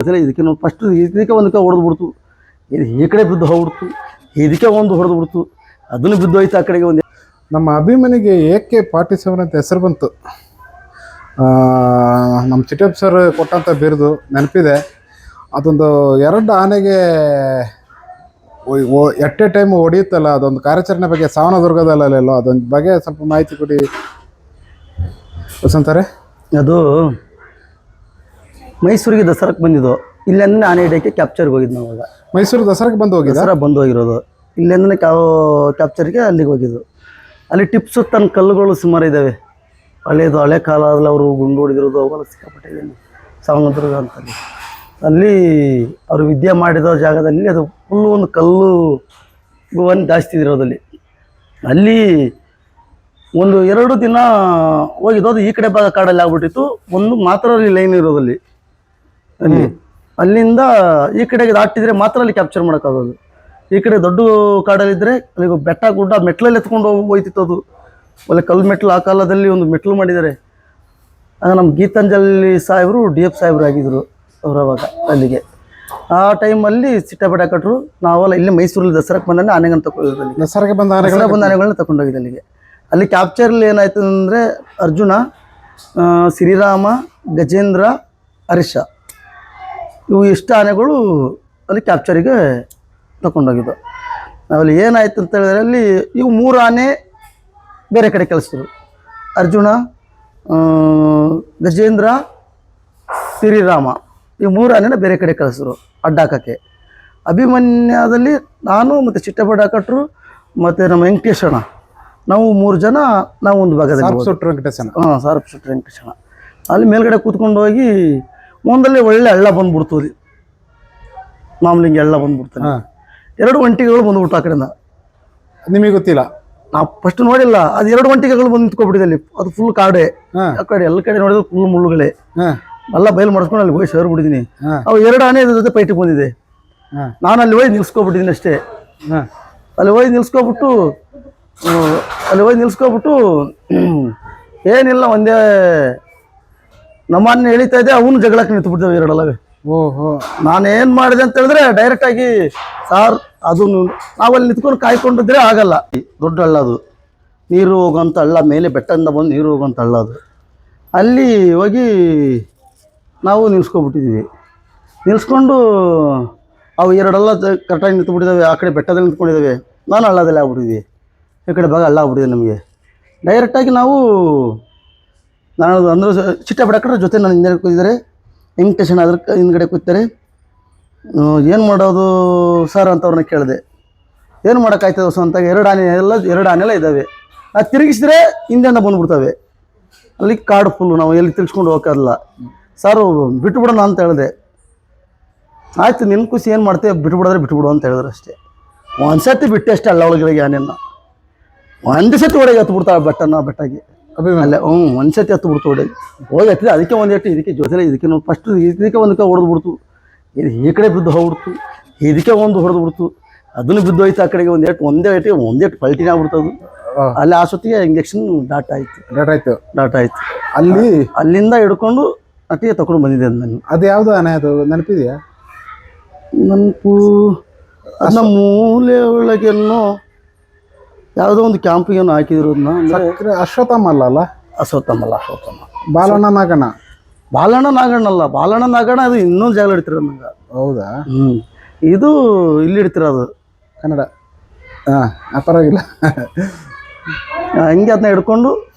ಇದಕ್ಕೆ ನಾವು ಫಸ್ಟ್ ಇದಕ್ಕೆ ಒಂದಕ್ಕೆ ಹೊಡೆದು ಬಿಡ್ತು, ಇದು ಈ ಕಡೆ ಬಿದ್ದು ಹೋಗ್ಬಿಡ್ತು, ಇದಕ್ಕೆ ಒಂದು ಹೊಡೆದು ಬಿಡ್ತು, ಅದನ್ನು ಬಿದ್ದು ಹೋಯ್ತು ಆ ಕಡೆಗೆ ಒಂದು. ನಮ್ಮ ಅಭಿಮನ್ಯುಗೆ AK-47 ಅಂತ ಹೆಸರು ಬಂತು. ನಮ್ಮ ಚಿಟ್ಟಪ್ಪ ಸರ್ ಕೊಟ್ಟಂಥ ಬಿರುದು ನೆನಪಿದೆ. ಅದೊಂದು 2 ಆನೆಗೆ ಎಟ್ ಎ ಟೈಮ್ ಹೊಡೆಯುತ್ತಲ್ಲ, ಅದೊಂದು ಕಾರ್ಯಾಚರಣೆ ಬಗ್ಗೆ ಸಾವನದುರ್ಗದಲ್ಲೆಲ್ಲೋ ಅದೊಂದು ಬಗ್ಗೆ ಸ್ವಲ್ಪ ಮಾಹಿತಿ ಕೊಡಿ ವಸಂತಾರೆ. ಅದು ಮೈಸೂರಿಗೆ ದಸರಾಕ್ಕೆ ಬಂದಿದ್ದು, ಇಲ್ಲಿಂದ ಆನೆ ಹಿಡಿಯೋಕ್ಕೆ ಕ್ಯಾಪ್ಚರ್ಗೆ ಹೋಗಿದ್ದು ನಾವು. ಅವಾಗ ಮೈಸೂರು ದಸರಾಕ್ಕೆ ಬಂದು ಹೋಗಿದ್ದು, ದಸರಾ ಬಂದು ಹೋಗಿರೋದು, ಇಲ್ಲಿಂದನೇ ಕ್ಯಾಪ್ಚರ್ಗೆ ಅಲ್ಲಿಗೆ ಹೋಗಿದ್ದು. ಅಲ್ಲಿ ಟಿಪ್ಸು ತನ್ನ ಕಲ್ಲುಗಳು ಸುಮಾರು ಇದ್ದಾವೆ, ಹಳೇದು ಹಳೆ ಕಾಲದಲ್ಲಿ ಅವರು ಗುಂಡು ಹೊಡೆದಿರೋದು ಅವೆಲ್ಲ ಸಿಕ್ಕಾಪಟ್ಟೆ ಸಾವನದುರ್ಗ ಅಂತಲ್ಲಿ. ಅಲ್ಲಿ ಅವರು ವಿದ್ಯೆ ಮಾಡಿದ ಜಾಗದಲ್ಲಿ ಅದು ಫುಲ್ಲು ಒಂದು ಕಲ್ಲು ಗೋವನ್ನು ಜಾಸ್ತಿ ಇರೋದಲ್ಲಿ. ಅಲ್ಲಿ 1-2 ದಿನ ಹೋಗಿದ್ದು. ಅದು ಈ ಕಡೆ ಭಾಗ ಕಾಡಲ್ಲಿ ಆಗ್ಬಿಟ್ಟಿತ್ತು, ಒಂದು ಮಾತ್ರ ಅಲ್ಲಿ ಲೈನ್ ಇರೋದಲ್ಲಿ. ಅಲ್ಲಿ ಅಲ್ಲಿಂದ ಈ ಕಡೆಗೆ ದಾಟಿದ್ರೆ ಮಾತ್ರ ಅಲ್ಲಿ ಕ್ಯಾಪ್ಚರ್ ಮಾಡೋಕ್ಕಾಗೋದು. ಈ ಕಡೆ ದೊಡ್ಡ ಕಾಡಲ್ಲಿದ್ದರೆ ಅಲ್ಲಿಗೆ ಬೆಟ್ಟ ಗುಡ್ಡ ಮೆಟ್ಲಲ್ಲಿ ಎತ್ಕೊಂಡು ಹೋಗ್ತಿತ್ತು. ಅದು ಒಳ್ಳೆ ಕಲ್ಲು ಮೆಟ್ಲು, ಆ ಕಾಲದಲ್ಲಿ ಒಂದು ಮೆಟ್ಲು ಮಾಡಿದ್ದಾರೆ. ಆಗ ನಮ್ಮ ಗೀತಾಂಜಲಿ ಸಾಹೇಬರು DF ಸಾಹೇಬರು ಆಗಿದ್ದರು ಅವರು ಅವಾಗ ಅಲ್ಲಿಗೆ. ಆ ಟೈಮಲ್ಲಿ ಸಿಟ್ಟಾಪಟ್ಟ ಕಟ್ಟರು. ನಾವೆಲ್ಲ ಇಲ್ಲಿ ಮೈಸೂರಲ್ಲಿ ದಸರಾಕ್ಕೆ ಬಂದರೆ ಆನೆಗಳನ್ನ ತಗೊಂಡಿದ್ದು. ಅಲ್ಲಿ ದಸರಾಗೆ ಬಂದ ಆನೆಗಳನ್ನ ತಗೊಂಡೋಗಿದ್ದು ಅಲ್ಲಿಗೆ. ಅಲ್ಲಿ ಕ್ಯಾಪ್ಚರ್ಲಿ ಏನಾಯ್ತು ಅಂದರೆ ಅರ್ಜುನ, ಶ್ರೀರಾಮ, ಗಜೇಂದ್ರ, ಹರೀಶ, ಇವು ಇಷ್ಟು ಆನೆಗಳು ಅಲ್ಲಿ ಕ್ಯಾಪ್ಚರಿಗೆ ತಗೊಂಡೋಗಿದ್ದು. ಅಲ್ಲಿ ಏನಾಯ್ತು ಅಂತ ಹೇಳಿದ್ರೆ ಅಲ್ಲಿ ಇವು 3 ಆನೆ ಬೇರೆ ಕಡೆ ಕಳಿಸಿದ್ರು. ಅರ್ಜುನ, ಗಜೇಂದ್ರ, ಶ್ರೀರಾಮ, ಈ 3 ಆನೆನ ಬೇರೆ ಕಡೆ ಕಳಿಸಿದ್ರು ಅಡ್ಡಾಕಕ್ಕೆ. ಅಭಿಮನ್ಯದಲ್ಲಿ ನಾನು ಮತ್ತು ಚಿಟ್ಟಪಟ ಕಟ್ಟರು ಮತ್ತು ನಮ್ಮ ವೆಂಕಟೇಶಣ್ಣ, ನಾವು 3 ಜನ ನಾವು ಒಂದು ಭಾಗದಲ್ಲಿ ಸಾರಪ್ ಸುಟ್ರು ವೆಂಕಟೇಶಣ್ಣ. ಅಲ್ಲಿ ಮೇಲ್ಗಡೆ ಕೂತ್ಕೊಂಡು ಹೋಗಿ ಮುಂದಲ್ಲಿ ಒಳ್ಳೆ ಹಳ್ಳ ಬಂದ್ಬಿಡ್ತು. ಅಲ್ಲಿ ಮಾಮೂಲಿ ಹಿಂಗೆ ಹಳ್ಳ ಬಂದ್ಬಿಡ್ತಾನೆ. 2 ಒಂಟಿಗೆಗಳು ಬಂದ್ಬಿಡ್ತು ಆ ಕಡೆಯಿಂದ. ನಿಮಗೆ ಗೊತ್ತಿಲ್ಲ, ನಾವು ಫಸ್ಟ್ ನೋಡಿಲ್ಲ. ಅದು 2 ಒಂಟಿಗೆಗಳು ಬಂದು ನಿಂತ್ಕೊಬಿಟ್ಟಿದೆ ಅಲ್ಲಿ. ಅದು ಫುಲ್ ಕಾಡೆ, ಆ ಕಡೆ ಎಲ್ಲ ಕಡೆ ನೋಡಿದ್ರೆ ಫುಲ್ ಮುಳ್ಳುಗಳೇ. ಎಲ್ಲ ಬಯಲು ಮಾಡಿಸ್ಕೊಂಡು ಅಲ್ಲಿ ಹೋಗಿ ಸೇರ್ಬಿಟ್ಟಿದ್ದೀನಿ. ಅವು 2 ಆನೆ ಜೊತೆ ಪೈಟಿಗೆ ಬಂದಿದೆ. ನಾನು ಅಲ್ಲಿ ಹೋಗಿ ನಿಲ್ಸ್ಕೊಬಿಟ್ಟಿದ್ದೀನಿ ಅಷ್ಟೇ. ಅಲ್ಲಿ ಹೋಗಿ ನಿಲ್ಸ್ಕೊಬಿಟ್ಟು ಏನಿಲ್ಲ, ಒಂದೇ ನಮ್ಮನ್ನ ಎಳಿತಾ ಇದೆ, ಅವನು ಜಗಳಕ್ಕೆ ನಿಂತುಬಿಡ್ತೇವೆ 2 ಅಲ್ಲವೇ. ನಾನೇನು ಮಾಡಿದೆ ಅಂತ ಹೇಳಿದ್ರೆ ಡೈರೆಕ್ಟಾಗಿ ಸಾರ್ ಅದು ನಾವಲ್ಲಿ ನಿಂತ್ಕೊಂಡು ಕಾಯ್ಕೊಂಡಿದ್ರೆ ಆಗಲ್ಲ. ದೊಡ್ಡ ಹಳ್ಳ ಅದು, ನೀರು ಹೋಗೋಂಥ ಹಳ್ಳ, ಮೇಲೆ ಬೆಟ್ಟದಿಂದ ಬಂದು ನೀರು ಹೋಗೋಂಥ ಹಳ್ಳ ಅದು. ಅಲ್ಲಿ ಹೋಗಿ ನಾವು ನಿಲ್ಸ್ಕೊಬಿಟ್ಟಿದ್ದೀವಿ. ನಿಲ್ಸ್ಕೊಂಡು ಅವು 2 ಹಳ್ಳ ಕರೆಕ್ಟಾಗಿ ನಿಂತುಬಿಟ್ಟಿದ್ದಾವೆ. ಆ ಕಡೆ ಬೆಟ್ಟದಲ್ಲಿ ನಿಂತ್ಕೊಂಡಿದ್ದಾವೆ, ನಾನು ಹಳ್ಳದಲ್ಲಿ ಆಗ್ಬಿಟ್ಟಿದ್ವಿ. ಈ ಕಡೆ ಭಾಗ ಹಳ್ಳ ಆಗ್ಬಿಟ್ಟಿದೆ ನಮಗೆ. ಡೈರೆಕ್ಟಾಗಿ ನಾನು ಅಂದ್ರೆ ಚಿಟ್ಟಪಟ ಕಟ್ಟರ ಜೊತೆ ನಾನು ಹಿಂದೆ ಕೂತಿದ್ದಾರೆ, ವೆಂಕಟೇಶನ್ ಅದ್ರ ಹಿಂದ್ಗಡೆ ಕೂತಾರೆ. ಏನು ಮಾಡೋದು ಸರ್ ಅಂತ ಅವ್ರನ್ನ ಕೇಳಿದೆ. ಏನು ಮಾಡೋಕ್ಕಾಯ್ತದೆ ಹೊಸ ಅಂತ. 2 ಆನೆಲ್ಲ ಇದ್ದಾವೆ. ನಾವು ತಿರುಗಿಸಿದ್ರೆ ಹಿಂದೆಯಿಂದ ಬಂದುಬಿಡ್ತವೆ. ಅಲ್ಲಿ ಕಾಡು ಫುಲ್ಲು, ನಾವು ಎಲ್ಲಿ ತಿಳ್ಸ್ಕೊಂಡು ಹೋಗೋಕ್ಕಾಗಲ್ಲ. ಸಾರು ಬಿಟ್ಟುಬಿಡೋಣ ಅಂತ ಹೇಳಿದೆ. ಆಯಿತು ನಿನ್ನ ಖುಷಿ, ಏನು ಮಾಡ್ತೇವೆ, ಬಿಟ್ಬಿಡು ಅಂತ ಹೇಳಿದ್ರು ಅಷ್ಟೇ. ಒಂದು ಸತಿ ಬಿಟ್ಟೆ ಅಷ್ಟೇ ಹಳ್ಳ ಒಳಗೆ ಆನೆಯನ್ನು. ಒಂದು ಸತಿ ಒಳಗೆ ಹತ್ತು ಬಿಡ್ತಾಳೆ ಬೆಟ್ಟಾಗಿ ಅಲ್ಲೇ. ಒಂದು ಸತಿ ಹತ್ತು ಬಿಡ್ತು ಒಳಗೆ ಹೋಗಿ ಹತ್ತಿದೆ. ಅದಕ್ಕೆ ಒಂದು ಏಟು ಇದಕ್ಕೆ ಜೊತೆಲೆ ಇದಕ್ಕೆ ನಾವು ಫಸ್ಟ್ ಇದಕ್ಕೆ ಒಂದಕ್ಕೆ ಹೊಡೆದು ಬಿಡ್ತು, ಇದು ಈ ಕಡೆ ಬಿದ್ದು ಹೋಗ್ಬಿಡ್ತು, ಇದಕ್ಕೆ ಒಂದು ಹೊಡೆದು ಬಿಡ್ತು, ಅದನ್ನು ಬಿದ್ದು ಹೋಯ್ತು ಆ ಕಡೆಗೆ. ಒಂದೇ ಏಟು ಪಲ್ಟಿನೇ ಆಗ್ಬಿಡ್ತದು. ಅಲ್ಲಿ ಆ ಸೊತ್ತಿಗೆ ಇಂಜೆಕ್ಷನ್ ಡಾಟ್ ಆಯ್ತು. ಅಲ್ಲಿಂದ ಹಿಡ್ಕೊಂಡು ಅಟ್ಟಿಗೆ ತಗೊಂಡು ಬಂದಿದೆ ನಾನು. ಅದು ಯಾವುದು ಆನೆ, ಅದು ನೆನಪಿದೆಯಾ? ನೆನಪು ಅದನ್ನ ಮೂಲೆ ಒಳಗೆನ್ನೋ ಯಾವುದೋ ಒಂದು ಕ್ಯಾಂಪಿಗೇನೋ ಹಾಕಿದ್ರು. ಅದನ್ನ ಅಶ್ವತ್ಥಮ್ಮ ಅಲ್ಲ. ಬಾಲಣ್ಣ ನಾಗಣ್ಣ ಅದು ಇನ್ನೊಂದು ಜಾಗ ಹಿಡ್ತಿರೋದು ನಂಗೆ. ಹೌದಾ? ಇದು ಇಲ್ಲಿ ಹಿಡ್ತಿರೋದು ಕನ್ನಡ. ಪರವಾಗಿಲ್ಲ. ಹಂಗೆ ಅದನ್ನ ಹಿಡ್ಕೊಂಡು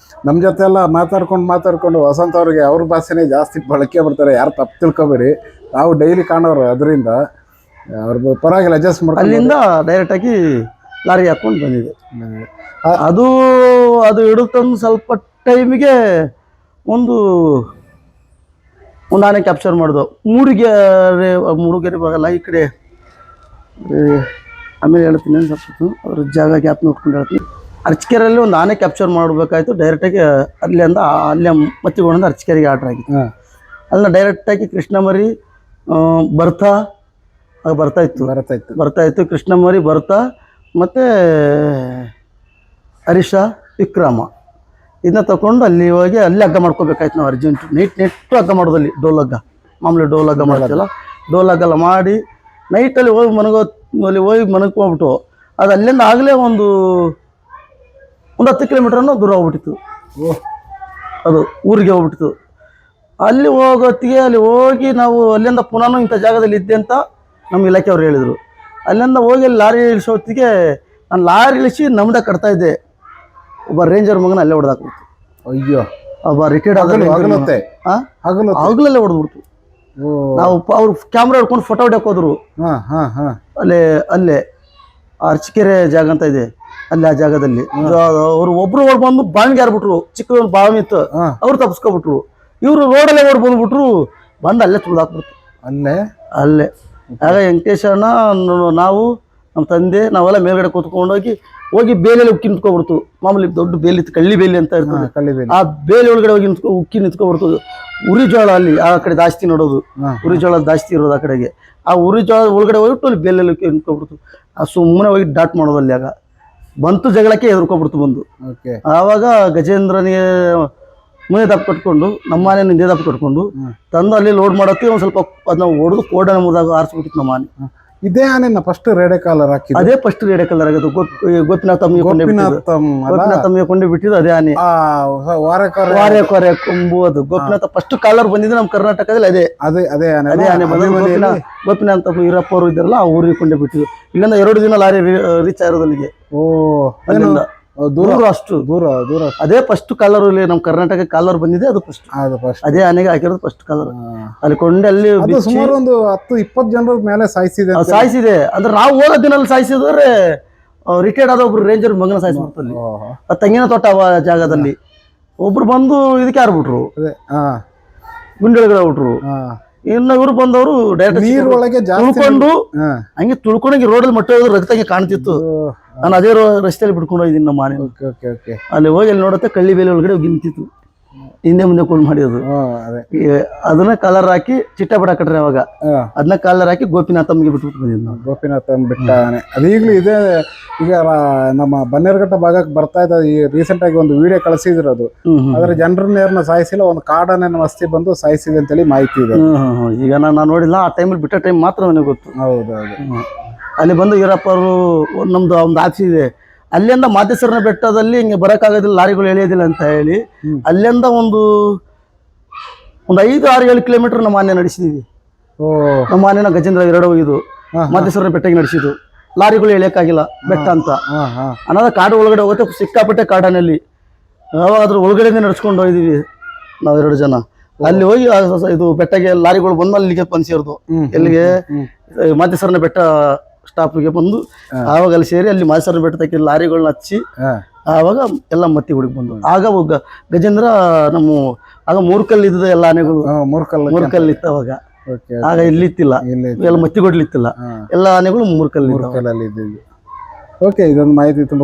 ನಮ್ಮ ಜೊತೆ ಎಲ್ಲ ಮಾತಾಡ್ಕೊಂಡು ವಸಂತ ಅವ್ರಿಗೆ ಅವ್ರ ಭಾಷೆನೇ ಜಾಸ್ತಿ ಬಳಕೆ ಬರ್ತಾರೆ. ಯಾರು ತಪ್ಪು ತಿಳ್ಕೊಬೇಡಿ, ನಾವು ಡೈಲಿ ಕಾಣೋರು. ಅದರಿಂದ ಅವ್ರ ಪರವಾಗಿಲ್ಲ, ಅಡ್ಜಸ್ಟ್ ಮಾಡಿ. ಅಲ್ಲಿಂದ ಡೈರೆಕ್ಟಾಗಿ ಲಾರಿ ಹಾಕ್ಕೊಂಡು ಬಂದಿದೆ. ಅದು ಹಿಡುತ್ತಂದು ಸ್ವಲ್ಪ ಟೈಮಿಗೆ ಒಂದು ಆನೆ ಕ್ಯಾಪ್ಚರ್ ಮಾಡಿದವು. ಮೂರುಗೆರೆ ಭಾಗಲ್ಲ ಈ ಕಡೆ. ಆಮೇಲೆ ಹೇಳ್ತೀನಿ ಸ್ವಲ್ಪ ಅದ್ರ ಜಾಗ ಗ್ಯಾಪ್ ನೋಡ್ಕೊಂಡು ಹೇಳ್ತೀನಿ. ಅರ್ಚಕೆರೆಯಲ್ಲಿ ಒಂದು ಆನೆ ಕ್ಯಾಪ್ಚರ್ ಮಾಡಬೇಕಾಯ್ತು. ಡೈರೆಕ್ಟಾಗಿ ಅಲ್ಲೇ ಮತ್ತಿಗೊಂಡು ಅರ್ಚಕೆರೆಗೆ ಆರ್ಡ್ರ್ ಆಗಿತ್ತು. ಅಲ್ಲಿನ ಡೈರೆಕ್ಟಾಗಿ ಕೃಷ್ಣಮರಿ ಬರ್ತಾ ಇತ್ತು ಕೃಷ್ಣಮರಿ ಮತ್ತು ಹರೀಶ, ವಿಕ್ರಮ ಇದನ್ನ ತಗೊಂಡು ಅಲ್ಲಿ ಹೋಗಿ ಅಲ್ಲಿ ಹಗ್ಗ ಮಾಡ್ಕೋಬೇಕಾಯ್ತು ನಾವು. ಅರ್ಜೆಂಟು ನೆಟ್ಟು ಹಗ್ಗ ಮಾಡೋದಲ್ಲಿ ಡೋಲ್ ಹಗ್ಗ, ಮಾಮೂಲಿ ಡೋಲ್ ಹಗ್ಗ ಮಾಡೋದಲ್ಲ, ಡೋಲಾಗೆಲ್ಲ ಮಾಡಿ ನೈಟಲ್ಲಿ ಹೋಗಿ ಮನಗೋಗ್ಬಿಟ್ಟು ಅದು ಅಲ್ಲಿಂದ ಆಗಲೇ ಒಂದು 10 ಕಿಲೋಮೀಟ್ರನ್ನು ದೂರ ಹೋಗ್ಬಿಟ್ಟಿತ್ತು. ಓಹ್ ಅದು ಊರಿಗೆ ಹೋಗ್ಬಿಟ್ಟಿತ್ತು. ಅಲ್ಲಿ ಹೋಗೋತ್ತಿಗೆ ಅಲ್ಲಿ ಹೋಗಿ ನಾವು ಅಲ್ಲಿಂದ ಪುನಃ ಇಂಥ ಜಾಗದಲ್ಲಿ ಇದ್ದೆ ಅಂತ ನಮ್ಮ ಇಲಾಖೆಯವ್ರು ಹೇಳಿದರು. ಅಲ್ಲಿಂದ ಹೋಗಿ ಅಲ್ಲಿ ಲಾರಿ ಇಳಿಸೋತ್ತಿಗೆ ನಾನು ಲಾರಿ ಇಳಿಸಿ ನಮ್ದೆ ಕಟ್ತಾ ಇದ್ದೆ. ಒಬ್ಬ ರೇಂಜರ್ ಮಗನ ಅಲ್ಲೇ ಹೊಡೆದಾಕ್ಬಿಡ್ತು. ಅಯ್ಯೋ, ಒಬ್ಬ ರಿಟೈರ್ಡ್ ಆದ ಹಗಲೊತ್ತೆ ಆಗಲಲ್ಲೇ ಹೊಡೆದ್ಬಿಡ್ತು. ನಾವು ಅವ್ರು ಕ್ಯಾಮ್ರಾ ಹಿಡ್ಕೊಂಡು ಫೋಟೋ ಹೊಡ್ಯಕ್ಕೆ ಹೋದ್ರು. ಅಲ್ಲೇ ಅರ್ಚಿಕೆರೆ ಜಾಗ ಅಂತ ಇದೆ, ಅಲ್ಲಿ ಆ ಜಾಗದಲ್ಲಿ ಅವ್ರು ಒಬ್ರು ಬಂದು ಬಾವಿಗೆ ಯಾರ್ಬಿಟ್ರು. ಚಿಕ್ಕ ಒಂದು ಬಾವಿ ಇತ್ತು, ಅವ್ರು ತಪ್ಪಿಸ್ಕೊಬಿಟ್ರು. ಇವರು ರೋಡಲ್ಲೇ ಓಡ್ ಬಂದ್ಬಿಟ್ರು, ಬಂದು ಅಲ್ಲೇ ತುಳಿದಾಕ್ಬಿಡ್ತು. ಅಲ್ಲೇ ಆಗ ವೆಂಕಟೇಶ್ ಅಣ್ಣ, ನಾವು, ನಮ್ಮ ತಂದೆ, ನಾವೆಲ್ಲ ಮೇಲ್ಗಡೆ ಹೋಗಿ ಬೇಲೆಯಲ್ಲಿ ಉಕ್ಕಿ ನಿಂತ್ಕೊಬಿಡ್ತು. ಮಾಮೂಲಿ ದೊಡ್ಡ ಬೇಲಿ ಇತ್ತು, ಕಳ್ಳಿ ಬೇಲಿ ಅಂತ ಇರ್ತದೆ. ಆ ಬೇಲಿ ಒಳಗಡೆ ಹೋಗಿ ಉಕ್ಕಿ ನಿಂತ್ಕೊಬಿಡ್ತು. ಉರಿ ಜೋಳ ಅಲ್ಲಿ ಆ ಕಡೆ ಜಾಸ್ತಿ ನೋಡೋದು, ಉರಿ ಜೋಳ ಜಾಸ್ತಿ ಇರೋದು ಆ ಕಡೆಗೆ. ಆ ಉರಿ ಜೋಳ ಒಳಗಡೆ ಹೋಗ್ಬಿಟ್ಟು ಅಲ್ಲಿ ಬೇಲೆಯಲ್ಲಿ ಉಕ್ಕಿ ನಿಂತ್ಕೊಬಿಡ್ತು. ಆ ಸುಮ್ಮನೆ ಹೋಗಿ ಡಾಟ್ ಮಾಡೋದು. ಅಲ್ಲಿ ಆಗ ಬಂತು ಜಗಳಕ್ಕೆ ಎದುರ್ಕೊಬಿಡ್ತು ಬಂದು. ಆವಾಗ ಗಜೇಂದ್ರನಿಗೆ ಮುಂದೆ ದಪ್ಪ ಕಟ್ಕೊಂಡು, ನಮ್ಮ ಮನೆ ಹಿಂದೆ ದಪ್ಪ ಕಟ್ಕೊಂಡು ತಂದು ಅಲ್ಲಿ ಲೋಡ್ ಮಾಡತ್ತಿ. ಒಂದು ಸ್ವಲ್ಪ ಅದನ್ನ ಹೊಡೆದು ಕೋಡನ ಮುರಿದಾಗ ಆರಿಸ್ಬಿಟ್ಟಿತ್ತು ನಮ್ಮ ಮನೆ. ಇದೇ ಆನೆನ ಫಸ್ಟ್ ರೇಡೆ ಕಾಲರ್ ಹಾಕಿದ್ದು? ಅದೇ ಫಸ್ಟ್ ರೇಡೆ ಕಲರ್ ಆಗೋದು. ಗೋಪಿನಾಥ್ ತಮ್ಮಿಗೆ ಕೊಂಡೆ ಬಿಟ್ಟಿದ್ದು ಅದೇ ಆನೆ. ವಾರೆಕೊರೆ ಕೊಂಬು ಅದು ಗೋಪಿನಾಥ ಫಸ್ಟ್ ಕಾಲರ್ ಬಂದಿದ್ದು ನಮ್ಮ ಕರ್ನಾಟಕದಲ್ಲಿ. ಅದೇ ಆನೆ ಬಂದ ಗೋಪಿನಾಥ್ ಈರಪ್ಪ ಅವರು ಇದ್ದಾರಲ್ಲ, ಆ ಊರಿಗೆ ಕೊಂಡೆ ಬಿಟ್ಟಿದ್ದು. ಇಲ್ಲಿಂದ 2 ದಿನ ಲಾರಿ ರೀಚ್ ಆಗಿರೋದು ಅಲ್ಲಿಗೆ. ಅಷ್ಟು ದೂರ. ಅದೇ ಫಸ್ಟ್ ಕಾಲರ್ ಇಲ್ಲಿ ನಮ್ಮ ಕರ್ನಾಟಕ ಕಾಲರ್ ಬಂದಿದೆ, ಅದು ಫಸ್ಟ್. ಅದೇ ಆನೆಗೆ ಹಾಕಿರೋದು ಫಸ್ಟ್ ಕಾಲರ್. ಅಲ್ಲಿ ಕೊಂಡೆ ಅಲ್ಲಿ ಸುಮಾರು ಒಂದು 10-20 ಜನರ ಮೇಲೆ ಸಾಯಿಸಿದೆ. ಅಂದ್ರೆ ನಾವು ಹೋಗೋ ದಿನಲ್ಲಿ ಸಾಯಿಸಿದ್ರೆ ರಿಟೈರ್ಡ್ ಆದ ಒಬ್ರು ರೇಂಜರ್ ಮಗನ ಸಾಯಿಸ್ಬಿಡ್ತಲ್ಲಿ. ತೆಂಗಿನ ತೋಟ ಜಾಗದಲ್ಲಿ ಒಬ್ರು ಬಂದು ಇದಕ್ಕೆ ಹಾರ್ಬಿಟ್ರು, ಗುಂಡೆಳಗಡೆ ಬಿಟ್ರು. ಇನ್ನು ಇವ್ರು ಬಂದವರು ಡೈರೆಕ್ಟ್ ನೀರೊಳಗೆ ತುಳ್ಕೊಂಡು ಹಂಗೆ ತುಳ್ಕೊಂಡಂಗೆ ರೋಡಲ್ಲಿ ಮಟ್ಟ ರಕ್ತ ಹಂಗೆ ಕಾಣ್ತಿತ್ತು. ನಾನು ಅದೇ ರಸ್ತೆಯಲ್ಲಿ ಬಿಡ್ಕೊಂಡು ಹೋಗಿದ್ದೀನಿ ನಮ್ಮ ಮನೆ. ಅಲ್ಲಿ ಹೋಗಿ ಅಲ್ಲಿ ನೋಡುತ್ತೆ ಕಳ್ಳಿ ಬೇಲೆ ಒಳಗಡೆ ಹೋಗಿ ನಿಂತಿತ್ತು. ಹಿಂದೆ ಮುಂದೆ ಕೊಂಡು ಮಾಡಿರೋದು. ಅದನ್ನ ಕಲರ್ ಹಾಕಿ ಚಿಟ್ಟಪಟ ಕಟ್ರೆ ಅವಾಗ ಅದನ್ನ ಕಲರ್ ಹಾಕಿ ಗೋಪಿನಾಥಮ್ಗೆ ಬಿಟ್ಬಿಟ್ಟು ಬಂದಿದ್ದು ನಾವು. ಗೋಪಿನಾಥಮ್ ಬಿಟ್ಟ ಅದು ಈಗಲೂ ಇದೆ. ಈಗ ನಮ್ಮ ಬನ್ನೇರುಘಟ್ಟ ಭಾಗಕ್ಕೆ ಬರ್ತಾ ಇದ್ದ ಈ ರೀಸೆಂಟ್ ಆಗಿ ಒಂದು ವಿಡಿಯೋ ಕಳಿಸಿದ್ರು. ಅದು ಆದ್ರೆ ಜನರನ್ನ ಸಾಯಿಸಿಲ್ಲ, ಒಂದು ಕಾಡನ್ನ ಮಸ್ತಿ ಬಂದು ಸಾಯಿಸಿದೆ ಅಂತೇಳಿ ಮಾಹಿತಿ ಇದೆ. ಈಗ ನಾನು ನೋಡಿಲ್ಲ, ಆ ಟೈಮಲ್ಲಿ ಬಿಟ್ಟ ಟೈಮ್ ಮಾತ್ರ ನನಗೆ ಗೊತ್ತು. ಹೌದೌದು. ಅಲ್ಲಿ ಬಂದು ಈರಪ್ಪ ಅವರು ನಮ್ದು ಒಂದು ಆಫೀಸ್ ಇದೆ, ಅಲ್ಲಿಂದ ಮಾದೇಶ್ವರನ ಬೆಟ್ಟದಲ್ಲಿ ಹಿಂಗೆ ಬರೋಕ್ಕಾಗೋದಿಲ್ಲ, ಲಾರಿಗಳು ಎಳೆಯೋದಿಲ್ಲ ಅಂತ ಹೇಳಿ ಅಲ್ಲಿಂದ ಒಂದು 5-6-7 ಕಿಲೋಮೀಟರ್ ನಮ್ಮ ಮನೆ ನಡೆಸಿದೀವಿ. ನಮ್ಮ ಮನೆನ ಗಜೇಂದ್ರ 2 ಹೋಗಿದ್ದು ಮಾದೇಶ್ವರನ ಬೆಟ್ಟಕ್ಕೆ ನಡೆಸಿದ್ದು. ಲಾರಿಗಳು ಎಳೆಯಕ್ಕಾಗಿಲ್ಲ ಬೆಟ್ಟ ಅಂತ ಅನ್ನೋದ ಕಾಡು ಒಳಗಡೆ ಹೋಗುತ್ತೆ, ಸಿಕ್ಕಾಪಟ್ಟೆ ಕಾಡನಲ್ಲಿ. ಯಾವಾಗ ಅದ್ರ ಒಳಗಡೆ ನಡ್ಸ್ಕೊಂಡು ಹೋಗಿದ್ದೀವಿ ನಾವು 2 ಜನ. ಅಲ್ಲಿ ಹೋಗಿ ಇದು ಬೆಟ್ಟಗೆ ಲಾರಿಗಳು ಬಂದು ಅಲ್ಲಿಗೆ ಸೇರಿದ್ವು. ಎಲ್ಲಿಗೆ ಮಾದೇಶ್ವರನ ಬೆಟ್ಟ ಸ್ಟಾಪ್ಗೆ ಬಂದು ಆವಾಗ ಅಲ್ಲಿ ಸೇರಿ ಅಲ್ಲಿ ಮಾದೇಶ್ವರನ ಬೆಟ್ಟ ತಕ್ಕ ಲಾರಿಗಳನ್ನ ಹಚ್ಚಿ ಆವಾಗ ಎಲ್ಲ ಮತ್ತಿ ಹುಡುಗಿ ಬಂದು. ಆಗ ಗಜೇಂದ್ರ ನಮ್ಮ ಆಗ 3 ಕಲ್ಲು ಇದ್ದ ಎಲ್ಲ ಆನೆಗಳು 3 ಕಲ್ಲು ಇತ್ತು ಅವಾಗ. ಆಗ ಇಲ್ಲಿತ್ತಿಲ್ಲ, ಎಲ್ಲ ಮತ್ತಿಗೊಡ್ಲಿತ್ತಿಲ್ಲ, ಎಲ್ಲ ಆನೆಗಳು 3 ಕಲ್ಲು. ಓಕೆ, ಇದೊಂದು ಮಾಹಿತಿ ತುಂಬ